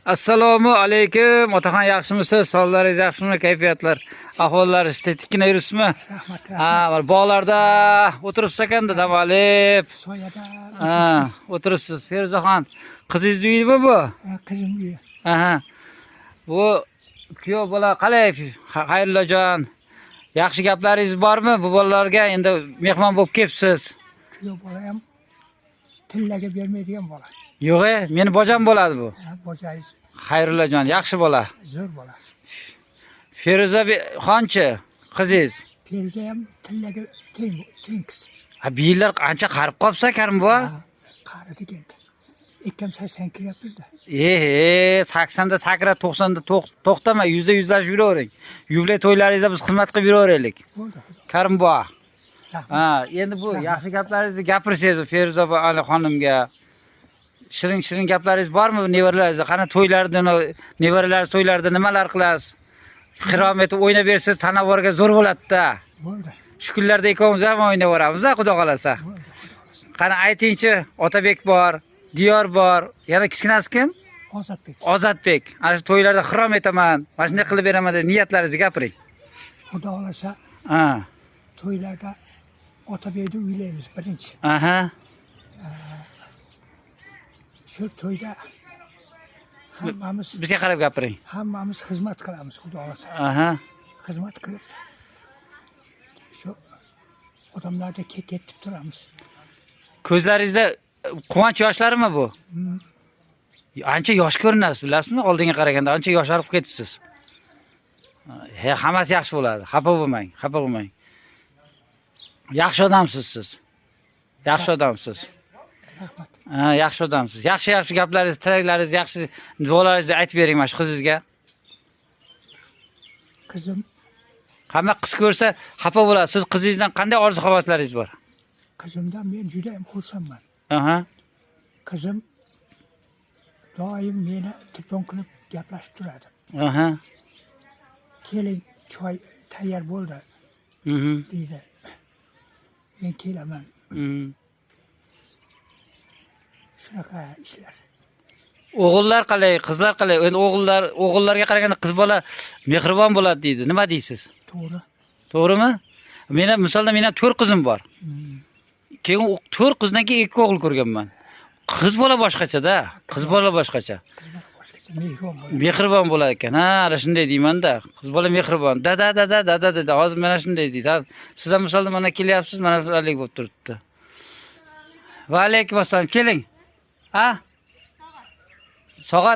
Assalomu alaykum. Otaxon yaxshimisiz? Sonlaringiz yaxshimi? Kayfiyatlar, ahvollaringiz tetikgina yuribsizmi? Ha, bog'larda o'tiribsiz ekanda dam olib. Soyada Ha, o'tiribsiz. Feruzaxon, qizingiz uyimi bu? qizim uyi. Aha. Bu kuyov bola qalay? Xayrullojon. Yaxshi gaplaringiz bormi? Bu bolalarga endi mehmon bo'lib kelibsiz. Kuyov bola ham tillaga bermaydigan bola. Yo'q, meni bojam bo'ladi bu. Bojangiz Xayrullojon, yaxshi bola. zo'r bola. Feruzaxonchi, qizingiz. Feruza ham tillaga teng qiz. Ha, bu yillar qancha qarib qolsa, Karim buva? Qaridi keldi. Ikkam 80 kiryapmiz-da. 80da sakra, 90da to'xtamay, yuzlashib yuravering. Yubiley to'ylaringizda biz xizmat qilib yuraveraylik. Bo'ldi. Karim buva. Rahmat. Ha, endi bu yaxshi gaplaringizni gapirsangiz Feruza xonimga. Shirin gaplaringiz bormi nevaralaringizga? Qani to'ylarda, nevaralar to'ylarda nimalar qilasiz? Xirom etib o'ynab bersangiz, tanavorga zo'r bo'ladi-da. Bo'ldi. Shu kunlarda ikkovimiz ham o'ynab boramiz, xudo xolasa. Qani aytingchi, Otabek bor, Diyor bor, yana kichkinasi kim? Ozodbek. Ozodbek. Ana shu to'ylarda xirom etaman, mana shunday qilib beraman deb niyatlaringizni gapiring. Xudo xolasa Ha. to'ylarda Otabekni uylaymiz birinchi. Aha. Shu to'yda Bizga qarab gapiring. hammamiz xizmat qilamiz, xudo xolasa. Aha. Xizmat qilib shu odamlarga ketib turamiz. Ko'zlaringizda quvonch yoshlarimi bu? Ancha yosh ko'rinasiz, bilasizmi? Oldinga qaraganda ancha yosharib ketibsiz. Hammasi yaxshi bo'ladi. Xafa bo'lmang, xafa bo'lmang. Yaxshi odamsiz siz. Yaxshi odamsiz. Rahmat. Ha, yaxshi odamsiz. Yaxshi gaplaringiz, tilaklaringiz, yaxshi duolaringizni aytib bering mana shu qizingizga. Qizim, Hamma qiz ko'rsa xafa bo'ladi. Siz qizingizdan qanday orzu-havaslaringiz bor? qizimdan men juda ham xursandman. Aha. Qizim doim meni telefon qilib gaplashib turadi. Aha. Keling, choy tayyor bo'ldi, deydi. Men kelaman. Shunaqa ishlar. O'g'illar qalay, qizlar qalay? Endi o'g'illarga qaraganda qiz bola mehribon bo'ladi deydi. Nima deysiz? To'g'ri. To'g'rimi? Men ham 4 qizim bor. Keyin 4 qizdan keyin 2 o'g'il ko'rganman. Qiz bola boshqacha-da. Qiz bola boshqacha. Qizlar boshqacha mehribon bo'ladi. Mehribon bo'lar ekan. Ha, ana shunday deyman-da. Qiz bola mehribon. Da. Hozir mana shunday deydi. Siz ham misolda mana kelyapsiz, mana shunday bo'lib turibdi. Va alaykum assalom. Keling. Ha? Soat